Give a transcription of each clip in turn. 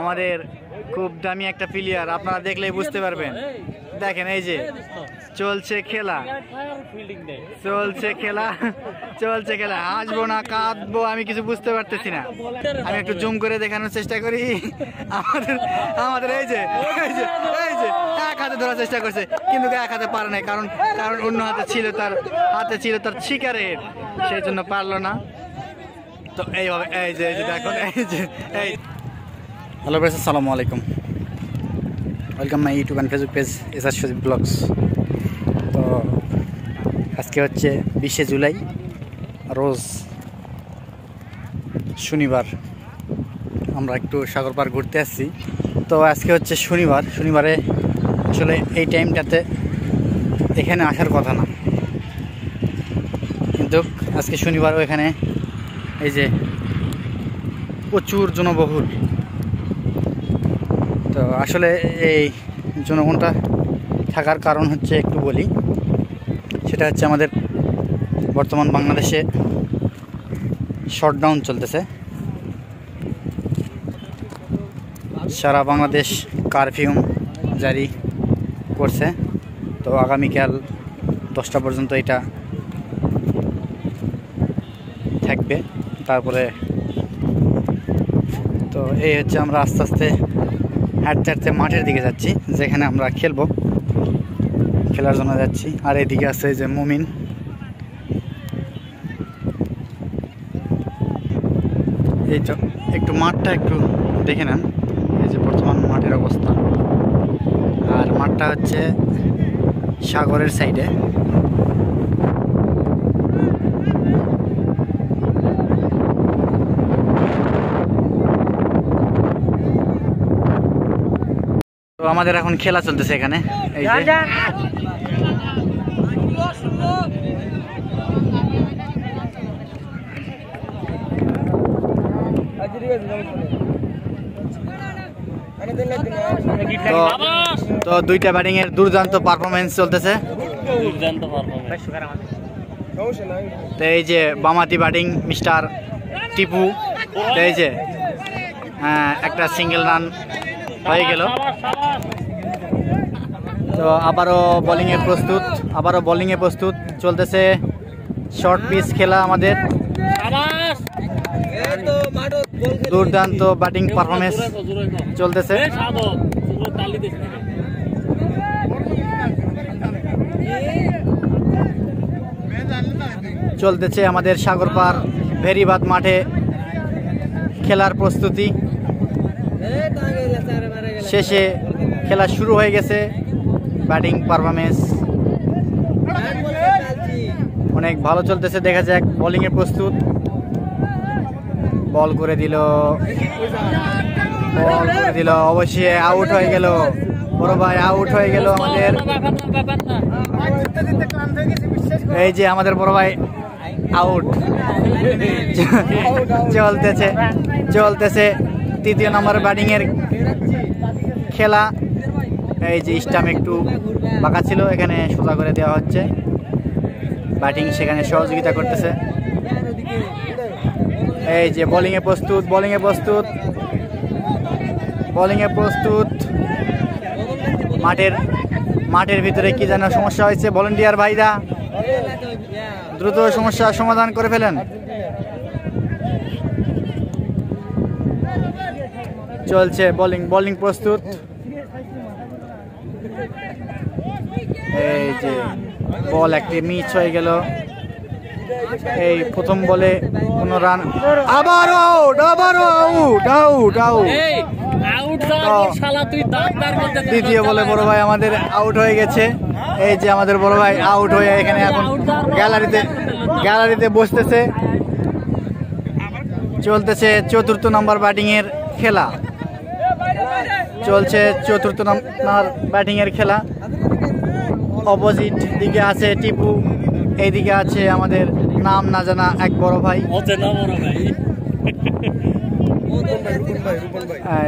আমাদের খুব দামি একটা প্লেয়ার, আপনারা দেখলেই বুঝতে পারবেন। দেখেন এই যে চলছে খেলা, চলছে খেলা, চলছে খেলা। হাসবো না কাঁদবো আমি কিছু বুঝতে পারতেছি না। আমি একটু জুম করে দেখানোর চেষ্টা করি। আমাদের আমাদের এই যে এই যে এই যে এক হাতে ধরার চেষ্টা করছে, কিন্তু এক হাতে পারে নাই, কারণ কারণ অন্য হাতে ছিল তার শিকারের, সেই জন্য পারলো না। তো এইভাবে এই যে দেখুন এই যে এই। হ্যালো ভাই, আসসালামু আলাইকুম, welcome my YouTube and Facebook page SR Sajib blogs. তো আজকে হচ্ছে 20শে জুলাই, রোজ শনিবার। আমরা একটু সাগর পার ঘুরতে আসছি। তো আজকে হচ্ছে শনিবারে আসলে এই টাইমটাতে এখানে আসার কথা না, কিন্তু আজকে শনিবারও এখানে এই যে প্রচুর জনবহুল। তো আসলে এই জনগণটা থাকার কারণ হচ্ছে একটু বলি, সেটা হচ্ছে আমাদের বর্তমান বাংলাদেশে শটডাউন চলতেছে। সারা বাংলাদেশ কারফিউ জারি করছে। তো আগামীকাল 10টা পর্যন্ত এটা থাকবে। তারপরে তো এই হচ্ছে আমরা আস্তে আস্তে হাঁটতে হাঁটতে মাঠের দিকে যাচ্ছি, যেখানে আমরা খেলার জন্য যাচ্ছি। আর এদিকে আছে যে মুমিন। এই তো একটু মাঠটা একটু দেখে নেন, এই যে বর্তমান মাঠের অবস্থা। আর মাঠটা হচ্ছে সাগরের সাইডে। তো আমাদের এখন খেলা চলতেছে এখানে, এই যে তো দুইটা ব্যাটিং এর দুর্দান্ত পারফরমেন্স চলতেছে। তো এই যে বামাতি ব্যাটিং মিস্টার টিপু, এই যে একটা সিঙ্গেল রান হয়ে গেল। তো আবারও বোলিং এ প্রস্তুত চলতেছে। শর্ট পিচ খেলা আমাদের, দুর্দান্ত ব্যাটিং পারফরমেন্স চলতেছে। চলতেছে আমাদের সাগরপাড় ভেরিবাদ মাঠে খেলার প্রস্তুতি। শেষে খেলা শুরু হয়ে গেছে। ব্যাটিং পারফরমেন্স অনেক ভালো চলতেছে, দেখা যাক। বোলিংয়ে প্রস্তুত, বল করে দিল, অবশ্যই আউট হয়ে গেল। বড় ভাই আউট হয়ে গেল আমাদের। এই যে আমাদের বড় ভাই আউট। চলতেছে 3য় নম্বর ব্যাটিং এর খেলা। এই যে স্টাম্প একটু বাঁকা ছিল, এখানে সোজা করে দেওয়া হচ্ছে। ব্যাটিং সেখানে সহযোগিতা করতেছে। এই যে বোলিং এ প্রস্তুত। মাঠের ভিতরে কি যেন সমস্যা হয়েছে, ভলান্টিয়ার ভাইরা দ্রুত সমস্যার সমাধান করে ফেলেন। চলছে বোলিং প্রস্তুত। এই যে বল একটি মিস হয়ে গেল। এই প্রথম বলে কোনো রান, আবারও আউট। দ্বিতীয় বলে বড় ভাই আমাদের আউট হয়ে গেছে। এই যে আমাদের বড় ভাই আউট হয়ে এখানে এখন গ্যালারিতে বসতেছে। চলতেছে 4র্থ নম্বর ব্যাটিং এর খেলা। অপোজিট দিকে আছে টিপু, এইদিকে আছে আমাদের নাম না জানা এক বড় ভাই,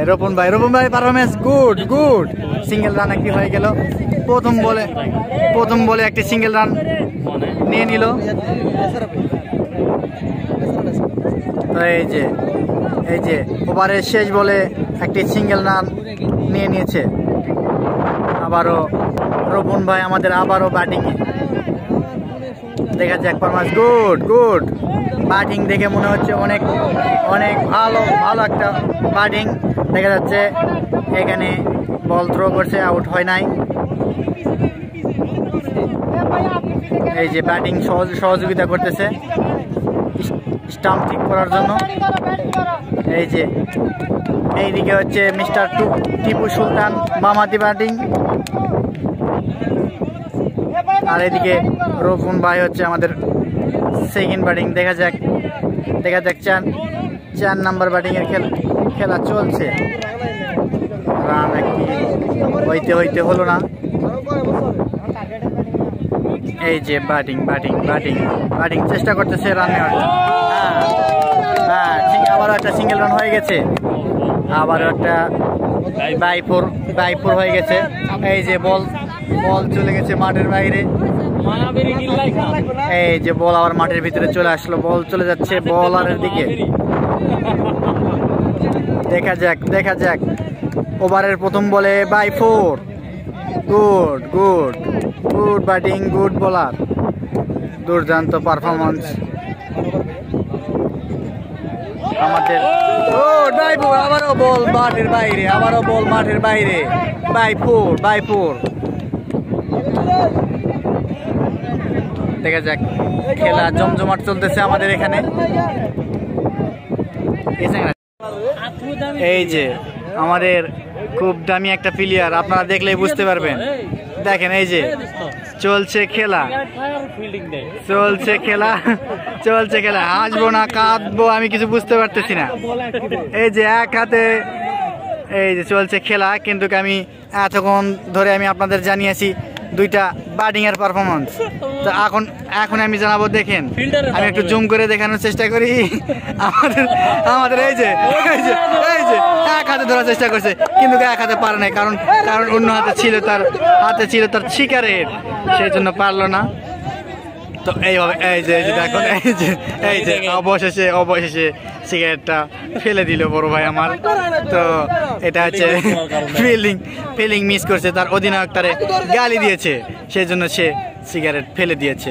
রোপন ভাই পারফরমেন্স গুড। সিঙ্গেল রান একটি হয়ে গেল। প্রথম বলে একটি সিঙ্গেল রান নিয়ে নিল। তো এই যে ওভারের শেষ বলে একটি সিঙ্গেল রান নিয়ে নিয়েছে। আবারও রোপন ভাই আমাদের আবারও ব্যাটিংয়ে, দেখা যাক পারফরম্যান্স। গুড গুড ব্যাটিং দেখে মনে হচ্ছে অনেক অনেক ভালো ভালো একটা ব্যাটিং দেখা যাচ্ছে। এখানে বল থ্রো করছে, আউট হয় নাই। এই যে ব্যাটিং সহযোগিতা করতেছে স্টাম্প ঠিক করার জন্য। এই যে এইদিকে হচ্ছে মিস্টার টিপু সুলতান বামাতি ব্যাটিং, আর এদিকে রোপন ভাই হচ্ছে আমাদের সেকেন্ড ব্যাটিং। দেখা যাক 4 নাম্বার ব্যাটিং এর খেলা চলছে। রান একটি হইতে হলো না। এই যে ব্যাটিং চেষ্টা করতেছে রান নেওয়ার। হ্যাঁ, আবারও একটা সিঙ্গেল রান হয়ে গেছে, আবারও একটা বাই ফোর হয়ে গেছে। এই যে বল চলে গেছে মাঠের বাইরে। এই যে বল আবার মাঠের ভিতরে চলে আসলো, বল চলে যাচ্ছে বলারের দিকে। দেখা যাক ওভারের প্রথম বলে by four. Good batting, good bowler, দুর্দান্ত পারফরমেন্স আমাদের। আবারও বল মাঠের বাইরে, বাই ফোর। দেখা যাক, খেলা জমজমাট চলতেছে আমাদের এখানে। এই যে আমাদের খুব দামি একটা প্লেয়ার, আপনারা দেখলেই বুঝতে পারবেন। দেখেন এই যে চলছে খেলা। হাসবো না কাঁদবো আমি কিছু বুঝতে পারতেছি না। এই যে এক হাতে এই যে চলছে খেলা, কিন্তু আমি এতক্ষণ ধরে আমি আপনাদের জানিয়েছি দুইটা ব্যাটিং এর পারফরমেন্স। তো এখন আমি জানাবো, দেখেন আমি একটু জুম করে দেখানোর চেষ্টা করি। আমাদের এই যে এক হাতে ধরার চেষ্টা করছে, কিন্তু এক হাতে পারে নাই, কারণ অন্য হাতে ছিল তার শিকারের, সেই জন্য পারলো না। তো এইভাবে এই যে দেখুন, এই যে অবশেষে সিগারেটটা ফেলে দিল বড় ভাই আমার। তো এটা হচ্ছে ফিল্ডিং মিস করছে, তার অধিনায়ক তারে গালি দিয়েছে, সেই জন্য সে সিগারেট ফেলে দিয়েছে।